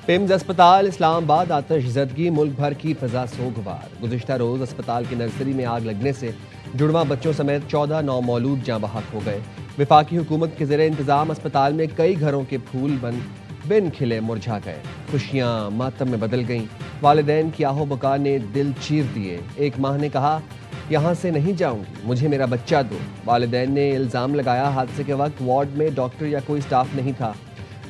PIMS अस्पताल इस्लामाबाद आतिशज़दगी मुल्क भर की फिजा सोगवार। गुज़िश्ता रोज़ अस्पताल की नर्सरी में आग लगने से जुड़वा बच्चों समेत 14 नौमौलूद जाँ बहक हो गए। वफाकी हुकूमत के ज़ेरे इंतज़ाम अस्पताल में कई घरों के फूल बिन खिले मुरझा गए। खुशियाँ मातम में बदल गईं। वालिदैन की आहो बका ने दिल चीर दिए। एक माँ ने कहा, यहाँ से नहीं जाऊंगी, मुझे मेरा बच्चा दो। वालिदैन ने इल्ज़ाम लगाया, हादसे के वक्त वार्ड में डॉक्टर या कोई स्टाफ नहीं था।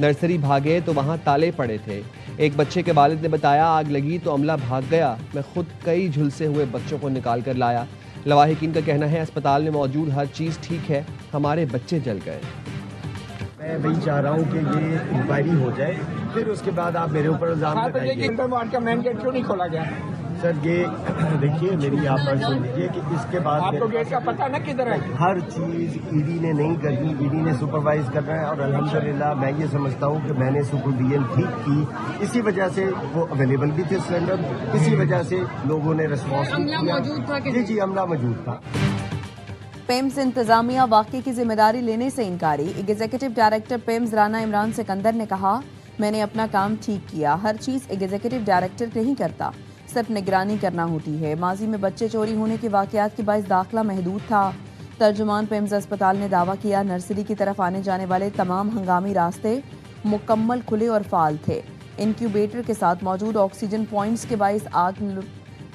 नर्सरी भागे तो वहाँ ताले पड़े थे। एक बच्चे के वालिद ने बताया, आग लगी तो अमला भाग गया। मैं खुद कई झुलसे हुए बच्चों को निकाल कर लाया। लवाहिकीन का कहना है, अस्पताल में मौजूद हर चीज़ ठीक है, हमारे बच्चे जल गए। मैं वही चाह रहा हूँ कि ये इंक्वायरी हो जाए, फिर उसके बाद आप मेरे ऊपर इल्जाम लगाइए। वार्ड का मेन गेट क्यों नहीं खोला गया? सर ये देखिए, मेरी आप बात सुन लीजिए कि इसके बाद आपको गेट का पता ना किधर है? हर चीज़ ईडी ने नहीं करनी, ईडी ने सुपरवाइज करना है। और अल्हम्दुलिल्लाह मैं ये समझता हूँ कि मैंने सुपरविजन ठीक की, इसी वजह से वो अवेलेबल भी थे सिलेंडर, इसी वजह से लोगों ने रिस्पॉन्स किया। जी अमला मौजूद था। पिम्स इंतजामिया वाकई की जिम्मेदारी लेने से इनकारी। Executive director PIMS Rana Imran Sikandar ने कहा, मैंने अपना काम ठीक किया। हर चीज एग्जीक्यूटिव डायरेक्टर नहीं करता, सिर्फ निगरानी करना होती है। माजी में बच्चे चोरी होने के वाकयात के बायस दाखिला महदूद था। तर्जुमान पिम्स अस्पताल ने दावा किया, नर्सरी की तरफ आने जाने वाले तमाम हंगामी रास्ते मुकम्मल खुले और फाल थे। इंक्यूबेटर के साथ मौजूद ऑक्सीजन पॉइंट्स के बायस आग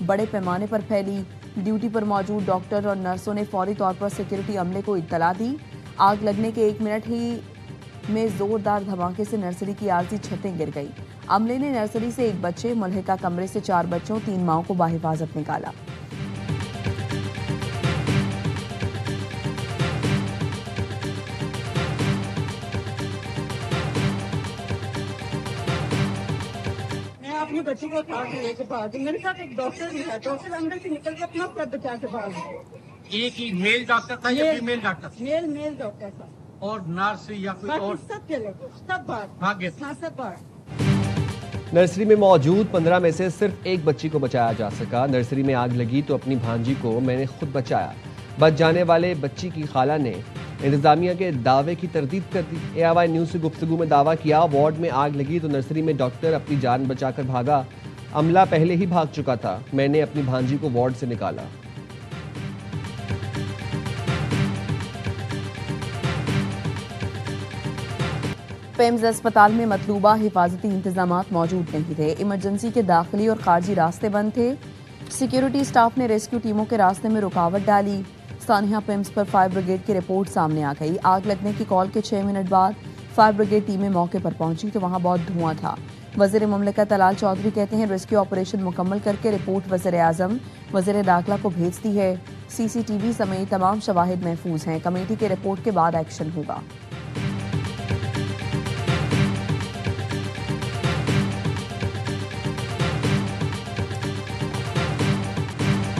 बड़े पैमाने पर फैली। ड्यूटी पर मौजूद डॉक्टर और नर्सों ने फौरी तौर पर सिक्योरिटी अमले को इत्तला दी। आग लगने के 1 मिनट ही में जोरदार धमाके से नर्सरी की आरजी छतें गिर गई। अमले ने नर्सरी से 1 बच्चे, मुल्हिका कमरे से 4 बच्चों, 3 माओं को बाहिफाजत निकाला। अपनी बच्ची को लेके भाग, मेरे साथ एक डॉक्टर भी है, डॉक्टर अंदर से निकल के अपना पद बचा के भाग। एक ही मेल डॉक्टर था या फीमेल डॉक्टर? मेल डॉक्टर था। और नर्स या कोई और? सब चले, सब भाग गए। हाँ, सब भाग। नर्सरी में मौजूद 15 में से सिर्फ एक बच्ची को बचाया जा सका। नर्सरी में आग लगी तो अपनी भांजी को मैंने खुद बचाया। बच जाने वाले बच्ची की खाला ने इंतजामिया के दावे की तरदीद कर दी। AIY न्यूज़ से गुफ्तगू में दावा किया, वार्ड में आग लगी तो नर्सरी में डॉक्टर अपनी जान बचाकर भागा। अमला पहले ही भाग चुका था, मैंने अपनी भांजी को वार्ड से निकाला। पिम्स अस्पताल में मतलूबा हिफाजती इंतजामात मौजूद नहीं थे। इमरजेंसी के दाखिली और खारजी रास्ते बंद थे। सिक्योरिटी स्टाफ ने रेस्क्यू टीमों के रास्ते में रुकावट डाली। सानिया पिम्स पर फायर ब्रिगेड की रिपोर्ट सामने आ गई। आग लगने की कॉल के 6 मिनट बाद फायर ब्रिगेड टीमें मौके पर पहुंची तो वहां बहुत धुआं था। वज़ीर मुमलिकत तलाल चौधरी कहते हैं, रेस्क्यू ऑपरेशन मुकम्मल करके रिपोर्ट वज़ीर आज़म वज़ीर दाखिला को भेज दी है। CCTV समेत तमाम शवाहिद महफूज हैं। कमेटी के रिपोर्ट के बाद एक्शन होगा।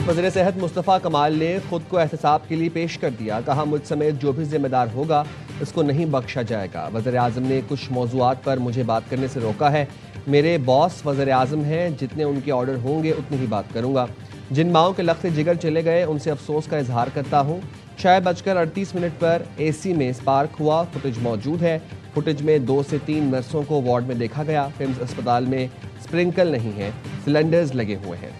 वज़ीर सेहत मुस्तफ़ा कमाल ने खुद को एहतसाब के लिए पेश कर दिया। कहा, मुझ समेत जो भी जिम्मेदार होगा इसको नहीं बख्शा जाएगा। वज़ीर आज़म ने कुछ मौज़ूआत पर मुझे बात करने से रोका है। मेरे बॉस वज़ीर आज़म हैं, जितने उनके ऑर्डर होंगे उतनी ही बात करूँगा। जिन माओं के लख्ते जिगर चले गए उनसे अफसोस का इजहार करता हूँ। 6:38 पर AC में स्पार्क हुआ, फुटेज मौजूद है। फुटेज में 2 से 3 नर्सों को वार्ड में देखा गया। पिम्स अस्पताल में स्प्रिंकल नहीं है, सिलेंडर्स लगे हुए हैं।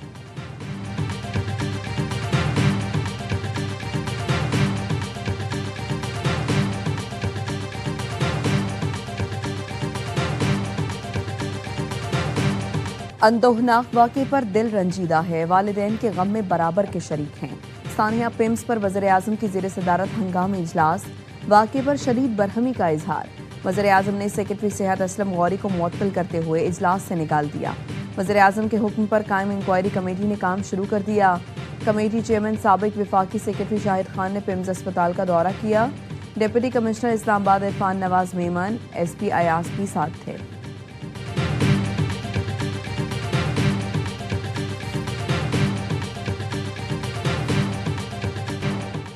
अंदोहनाक वाक़े पर दिल रंजीदा है। वालिदैन के गम में बराबर के शरीक हैं। सानिया पिम्स पर वज़ीर आज़म की ज़ेर सदारत हंगामी इजलास, वाक़े पर शदीद बरहमी का इजहार। वज़ीर आज़म ने सेक्रेटरी सेहत असलम गौरी को मुअत्तल करते हुए इजलास से निकाल दिया। वज़ीर आज़म के हुक्म पर कायम इंक्वायरी कमेटी ने काम शुरू कर दिया। कमेटी चेयरमैन साबिक वफाकी सेक्रेटरी शाहिद खान ने पिम्स अस्पताल का दौरा किया। Deputy commissioner Islamabad Irfan Nawaz Memon, SP Ayaz भी साथ थे।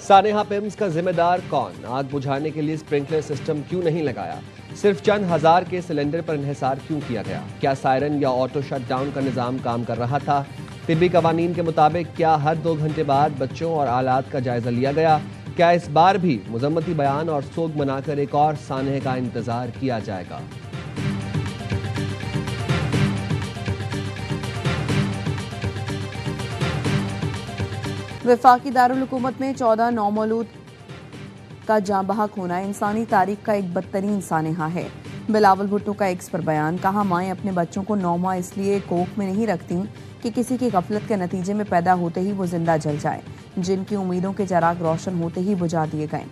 सानेहा पिम्स का जिम्मेदार कौन? आग बुझाने के लिए स्प्रिंकलर सिस्टम क्यों नहीं लगाया? सिर्फ चंद हजार के सिलेंडर पर इन्हिसार क्यों किया गया? क्या सायरन या ऑटो शटडाउन का निज़ाम काम कर रहा था? तिब्बी कवानीन के मुताबिक क्या हर 2 घंटे बाद बच्चों और आलात का जायजा लिया गया? क्या इस बार भी मुजम्मती बयान और सोग मनाकर एक और सानहे का इंतजार किया जाएगा? वफाकी दारुल हुकूमत में 14 नौमौलूद का जाँ बहक होना इंसानी तारीख का एक बदतरीन सानहा है। बिलावल भुट्टो का एक्स पर बयान, कहा माएँ अपने बच्चों को 9 माह इसलिए कोख में नहीं रखती कि किसी की गफलत के नतीजे में पैदा होते ही वो जिंदा जल जाए। जिनकी उम्मीदों के चराग रोशन होते ही बुझा दिए गए,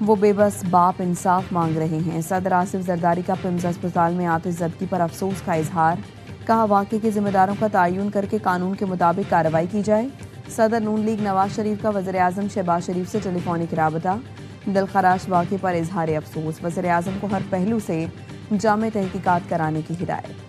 वो बेबस बाप इंसाफ मांग रहे हैं। सदर आसिफ जरदारी का पिम्स अस्पताल में आतिश ज़दगी पर अफसोस का इजहार, कहा वाक़े के जिम्मेदारों का तयन करके कानून के मुताबिक कार्रवाई की जाए। सदर नून लीग नवाज शरीफ का वज़ीर आज़म शहबाज शरीफ से टेलीफोनिक राबता, दिलखराश वाक़े पर इजहार अफसोस, वज़ीर आज़म को हर पहलू से जामे तहकीकात कराने की हिदायत।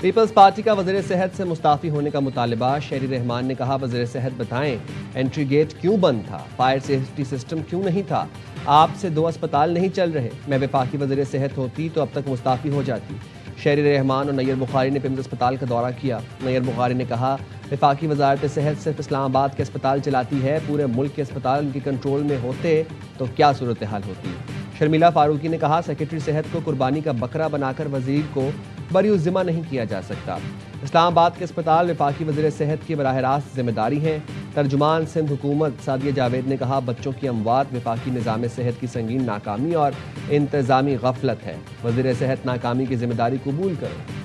पीपल्स पार्टी का वज़ीर सेहत से मुस्ताफ़ी होने का मुतालबा, शहरी रहमान ने कहा वज़ीर सेहत बताएं एंट्री गेट क्यों बंद था, फायर सेफ्टी सिस्टम क्यों नहीं था, आपसे 2 अस्पताल नहीं चल रहे, मैं वफाकी वज़ीर सेहत होती तो अब तक मुस्ताफ़ी हो जाती। शहरी रहमान और नैयर बुखारी ने पिम्स अस्पताल का दौरा किया। नैयर बुखारी ने कहा वफाकी वजारत सेहत सिर्फ इस्लामाबाद के अस्पताल चलाती है, पूरे मुल्क के अस्पताल उनके कंट्रोल में होते तो क्या सूरत हाल होती। शर्मिला फारूकी ने कहा सेक्रेटरी सेहत को कुर्बानी का बकरा बनाकर वजीर को बरी-उज़्ज़िमा नहीं किया जा सकता। इस्लामाबाद के अस्पताल वफाकी वज़ीर सेहत की बराह रास्त जिम्मेदारी है। तर्जुमान सिंध हुकूमत सादिया जावेद ने कहा बच्चों की अमवात वफाकी निज़ाम सेहत की संगीन नाकामी और इंतज़ामी गफलत है, वज़ीर सेहत नाकामी की जिम्मेदारी कबूल करें।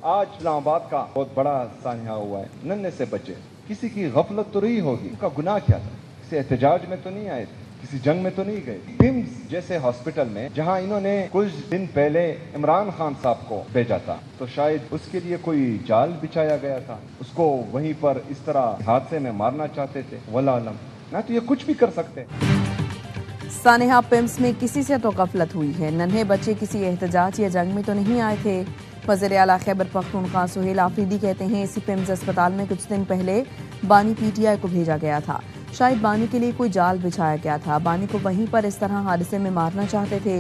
आज इस्लामाबाद का बहुत बड़ा सान्हा हुआ है। नन्हे से बच्चे, किसी की गफलत तो रही होगी, उनका गुनाह क्या था? किसी एहतजाज में तो नहीं आए थे, किसी जंग में तो नहीं गए। पिम्स जैसे हॉस्पिटल में जहां इन्होंने कुछ दिन पहले इमरान खान साहब को भेजा था, तो शायद उसके लिए कोई जाल बिछाया गया था, उसको वहीं पर इस तरह हादसे में मारना चाहते थे। वल्लाह आलम, ना तो ये कुछ भी कर सकते। सानेहा पिम्स में किसी से तो गफलत हुई है, नन्हे बच्चे किसी एहतजाज या जंग में तो नहीं आए थे। वज़ीर आला खैबर पख्तूनख्वा सुहेल आफरीदी कहते हैं इसी पिम्स अस्पताल में कुछ दिन पहले बानी पीटीआई को भेजा गया था, शायद बानी के लिए कोई जाल बिछाया गया था, बानी को वहीं पर इस तरह हादसे में मारना चाहते थे।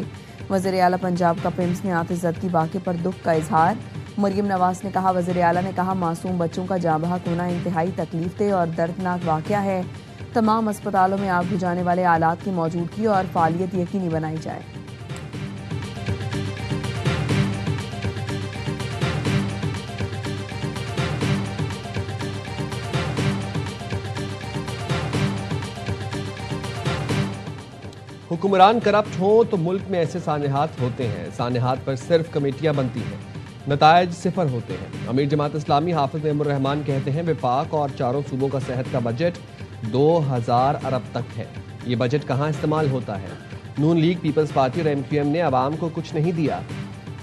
वज़ीर आला पंजाब का पिम्स में आतिश ज़दगी वाक़े पर दुख का इजहार, मरियम नवाज ने कहा वज़ीर आला ने कहा मासूम बच्चों का जाँ बहक होना इंतहाई तकलीफदेह और दर्दनाक वाक़या है। तमाम अस्पतालों में आग बुझाने वाले आलात की मौजूदगी और फालियत यकीनी बनाई जाए। हुक्मरान करप्ट हों तो मुल्क में ऐसे सानहात होते हैं, सानहात पर सिर्फ कमेटियां बनती हैं, नतायज सिफर होते हैं। अमीर जमात इस्लामी हाफिज मेमुर रहमान कहते हैं वफाक और चारों सूबों का सेहत का बजट 2000 अरब तक है, ये बजट कहाँ इस्तेमाल होता है? नून लीग, पीपल्स पार्टी और MQM ने आवाम को कुछ नहीं दिया,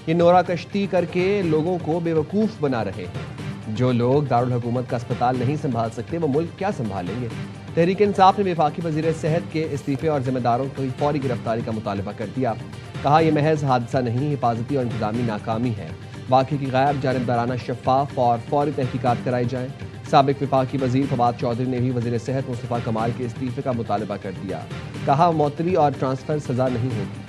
ये नोरा कश्ती करके लोगों को बेवकूफ़ बना रहे हैं। जो लोग दारुल हुकूमत का अस्पताल नहीं संभाल सकते वो मुल्क क्या संभालेंगे? तहरीक इंसाफ ने वफाकी वज़ीर सेहत के इस्तीफे और जिम्मेदारों की फौरी गिरफ्तारी का मुतालबा कर दिया। कहा यह महज हादसा नहीं, हिफाजती और इंतजामी नाकामी है। वाक़े की गैर जानिबदाराना शफाफ और फौरी तहकीकात कराई जाए। साबिक वफाकी वज़ीर फवाद चौधरी ने भी वज़ीर सेहत मुस्तफ़ा कमाल के इस्तीफे का मुतालबा कर दिया। कहा मौतरी और ट्रांसफ़र सज़ा नहीं होगी।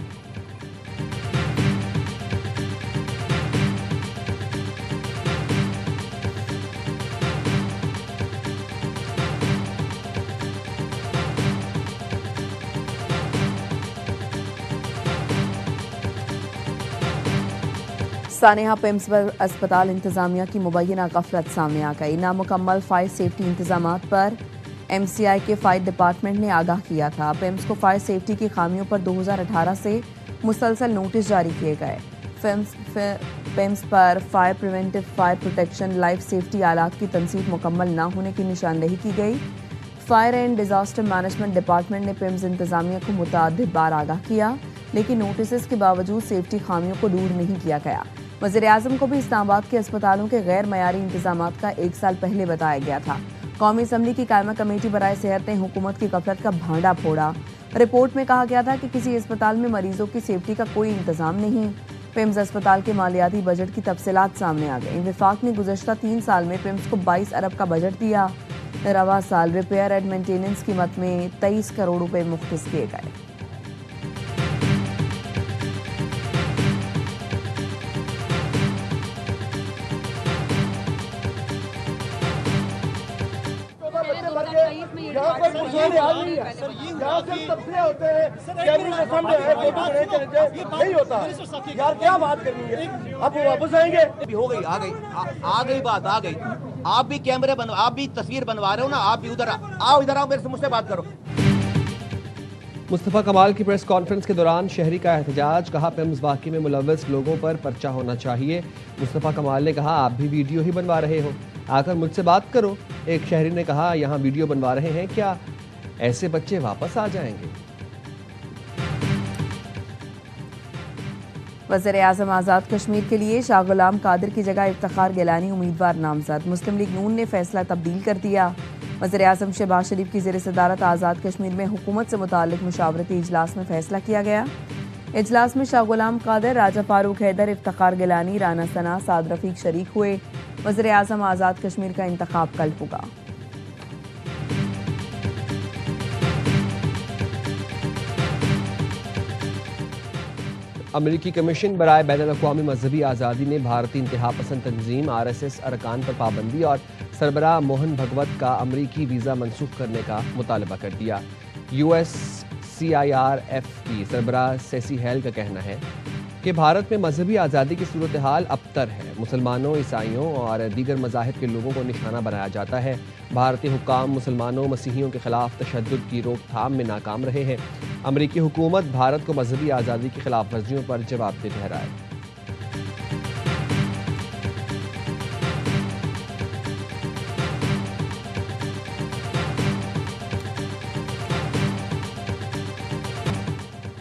सानेहा पिम्स पर अस्पताल इंतजामिया की मुबैना गफलत सामने आ गई। नामुकम्मल फायर सेफ्टी इंतजामात पर MCI के फायर डिपार्टमेंट ने आगाह किया था। पिम्स को फायर सेफ्टी की खामियों पर 2018 से मुसलसल नोटिस जारी किए गए। पिम्स पर fire preventive, fire protection, life safety आलात की तनसीब मुकम्मल न होने की निशानदेही की गई। Fire and disaster management department ने पिम्स इंतजामिया को मुतअद्दिद बार आगाह किया, लेकिन नोटिस के बावजूद सेफ्टी खामियों को दूर नहीं किया गया। वज़ीर आज़म को भी इस्लामाबाद के अस्पतालों के गैर मयारी इंतजामात का 1 साल पहले बताया गया था। कौमी असम्बली की कायमा कमेटी बराए सेहत ने हुकूमत की गफलत का भांडा फोड़ा। रिपोर्ट में कहा गया था कि किसी अस्पताल में मरीजों की सेफ्टी का कोई इंतजाम नहीं। पिम्स अस्पताल के मालियाती बजट की तफसीलात सामने आ गई। वफाक ने गुज़श्ता 3 साल में पिम्स को 22 अरब का बजट दिया। रवा साल रिपेयर एंड मेंटेनेंस कीमत में 23 करोड़ रुपए मुख्तस किए गए। यहाँ पर पुलिस हाल नहीं है, यहाँ से तबसरे होते हैं, कैमरे के सामने है, फोटो नहीं होता। यार क्या बात करनी है, अब वो वापस आएंगे। हो गई, आ गई बात, आ गई। आप भी कैमरे आप भी तस्वीर बनवा रहे हो ना, आप भी उधर आओ, इधर आओ, मेरे से मुझसे बात करो। मुस्तफ़ा कमाल की प्रेस कॉन्फ्रेंस के दौरान शहरी का एहतजाज, कहा पिम्स वाक़े में मुलव्वस लोगों पर पर्चा होना चाहिए। मुस्तफ़ा कमाल ने कहा आप भी वीडियो ही बनवा रहे हो, आकर मुझसे बात करो। एक शहरी ने कहा यहाँ वीडियो बनवा रहे हैं क्या, ऐसे बच्चे वापस आ जाएंगे। वज़ीर-ए-आज़म आज़ाद कश्मीर के लिए शाह गुलाम कादिर की जगह इफ्तिखार गिलानी उम्मीदवार नामजद। मुस्लिम लीग नून ने फैसला तब्दील कर दिया। वज़ीर-ए-आज़म शहबाज शरीफ की ज़ेर सदारत आज़ाद कश्मीर में हुकूमत से मुताल्लिक़ मुशावरती इजलास में फैसला किया गया। इजलास में शाह गुलाम कादिर, राजा फारूक हैदर, इफ्तिखार गिलानी, राना सना, साद रफ़ीक शरीक हुए। वज़ीर-ए-आज़म आज़ाद कश्मीर का इंतखाब कल होगा। अमरीकी कमीशन बराए बैनुल-अक़वामी मजहबी आज़ादी ने भारतीय इंतहा पसंद तंजीम RSS अरकान पर पाबंदी और सरबराह मोहन भगवत का अमरीकी वीज़ा मनसूख करने का मुतालबा कर दिया। USCIRF की सरबराह सेसी हेल का कहना है कि भारत में मजहबी आज़ादी की सूरत हाल अबतर है। मुसलमानों, ईसाइयों और दीगर मज़ाहिब के लोगों को निशाना बनाया जाता है। भारतीय हुक्काम मुसलमानों, मसीहियों के खिलाफ तशद्दुद की रोकथाम में नाकाम रहे हैं। अमरीकी हुकूमत भारत को मजहबी आज़ादी की खिलाफ वर्जियों पर जवाबदेह ठहराए।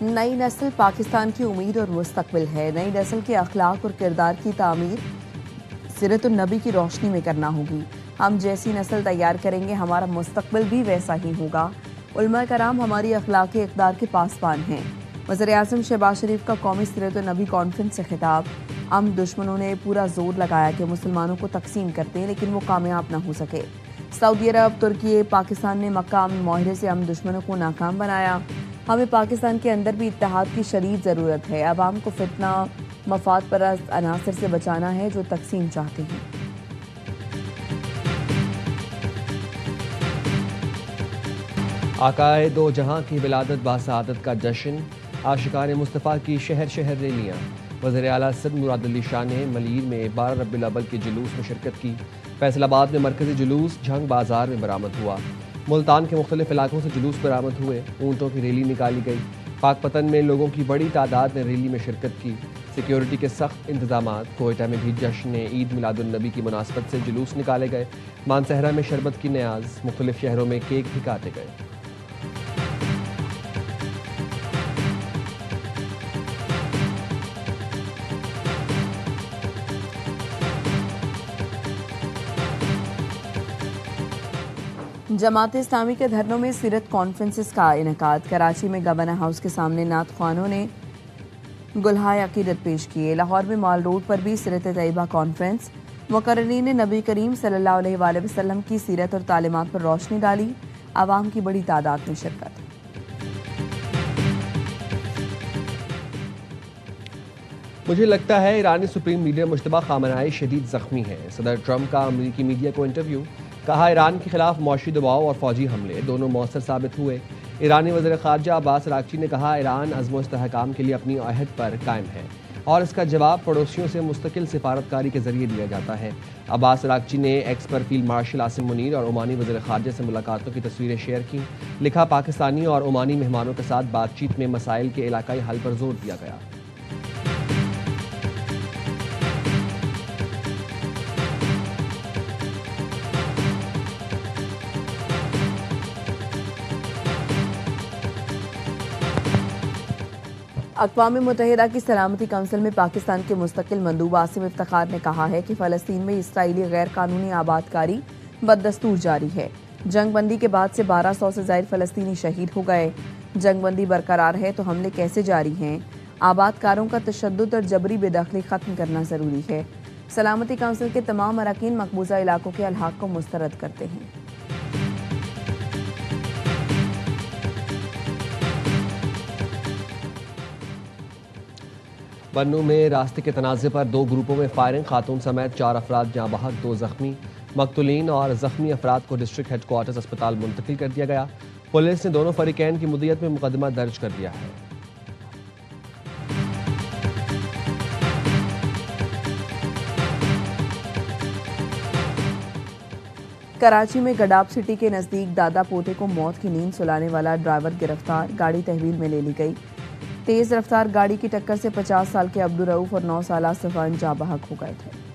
नई नस्ल पाकिस्तान की उम्मीद और मुस्तकबिल है। नई नस्ल के अखलाक और किरदार की तामीर सीरत-उन-नबी की रोशनी में करना होगी। हम जैसी नस्ल तैयार करेंगे, हमारा मुस्तकबिल भी वैसा ही होगा। उलमा कराम हमारी अखलाकी इक़दार के पासबान हैं। वज़ीर-ए-आज़म शहबाज शरीफ का कौमी सीरत-उन-नबी कॉन्फ्रेंस से खिताब। हम दुश्मनों ने पूरा जोर लगाया कि मुसलमानों को तकसीम करते हैं, लेकिन वो कामयाब न हो सके। सऊदी अरब, तुर्की, पाकिस्तान ने मक्का अमन मुआहदे से हम दुश्मनों को नाकाम बनाया। हमें पाकिस्तान के अंदर भी इत्तेहाद की शदीद ज़रूरत है। अवाम को फितना मफाद परस्त अनासर से बचाना है जो तकसीम चाहते हैं। आकाए दो जहां की विलादत बासआदत का जश्न, आशिकान मुस्तफ़ा की शहर शहर रैलियाँ। वज़ीर आला सिंध मुराद अली शाह ने मलीर में 12 रबीउल अव्वल के जुलूस में शिरकत की। फैसलाबाद में मरकज़ी जुलूस झंग बाजार में बरामद हुआ। मुल्तान के मुख्तलिफ इलाकों से जुलूस बरामद हुए। ऊँटों की रैली निकाली गई। पाकपतन में लोगों की बड़ी तादाद ने रैली में शिरकत की। सिक्योरिटी के सख्त इंतजामात। कोयटा में भी जश्न ईद मिलादुन्नबी की मुनासबत से जुलूस निकाले गए। मानसहरा में शरबत की न्याज। मुख्तलिफ शहरों में केक भी काटे गए। जमात इस्लामी के धरनों में सीरत कॉन्फ्रेंसेस का इनेकाद। कराची में गवर्नर हाउस के सामने नात ख्वानों ने गुलहाए अकीदत पेश किए। लाहौर में मॉल रोड पर भी सीरत तैयबा कॉन्फ्रेंस। मुकर्ररीन नबी करीम सल्लल्लाहु अलैहि वसल्लम की सीरत और तालीमात पर रोशनी डाली। आवाम की बड़ी तादाद में शिरकत। मुझे लगता है ईरानी सुप्रीम लीडर मुश्तबा खामनेई शदीद जख्मी है। सदर ट्रंप का अमरीकी मीडिया को इंटरव्यू। कहा ईरान के खिलाफ मौशी दबाव और फौजी हमले दोनों मौसर साबित हुए। ईरानी वज़ीर ख़ारजा अब्बास अराग़ची ने कहा ईरान अज़्म इस्तेहकाम के लिए अपनी अहद पर कायम है और इसका जवाब पड़ोसियों से मुस्तकिल सिफारतकारी के जरिए दिया जाता है। अब्बास अराग़ची ने एक्स पर फील्ड मार्शल आसिम मुनीर और ओमानी वज़ीर ख़ारजा से मुलाकातों की तस्वीरें शेयर की। लिखा पाकिस्तानी और ओमानी मेहमानों के साथ बातचीत में मसाइल के इलाकाई हल पर जोर दिया गया। अक़वाम मुत्तहिदा की सलामती काउंसिल में पाकिस्तान के मुस्तकिल मंदूब आसिम इफ्तिखार ने कहा है कि फ़लस्तीन में इसराइली गैर कानूनी आबादकारी बददस्तूर जारी है। जंग बंदी के बाद से 1200 से ज़ायद फ़लस्तीनी शहीद हो गए। जंग बंदी बरकरार है तो हमले कैसे जारी हैं? आबादकारों का तशद्दुद और जबरी बेदखली ख़त्म करना ज़रूरी है। सलामती काउंसिल के तमाम अरकान मकबूजा इलाकों के अलहाक को मुस्तरद करते हैं। बन्नू में रास्ते के तनाज़े पर 2 ग्रुपों में फायरिंग। खातून समेत 4 अफराद जहाँ बहक, 2 जख्मी। मकतूलीन और जख्मी अफराद को डिस्ट्रिक्ट हेडक्वार्टर्स अस्पताल मुंतकिल कर दिया गया। पुलिस ने दोनों फरीकैन की मुद्दत में मुकदमा दर्ज कर दिया है। कराची में गडाब सिटी के नजदीक दादा पोते को मौत की नींद सुलाने वाला ड्राइवर गिरफ्तार, गाड़ी तहवील में ले ली गई। तेज रफ्तार गाड़ी की टक्कर से 50 साल के अब्दुल रऊफ और 9 साल सफान जाँ बहक हो गए थे।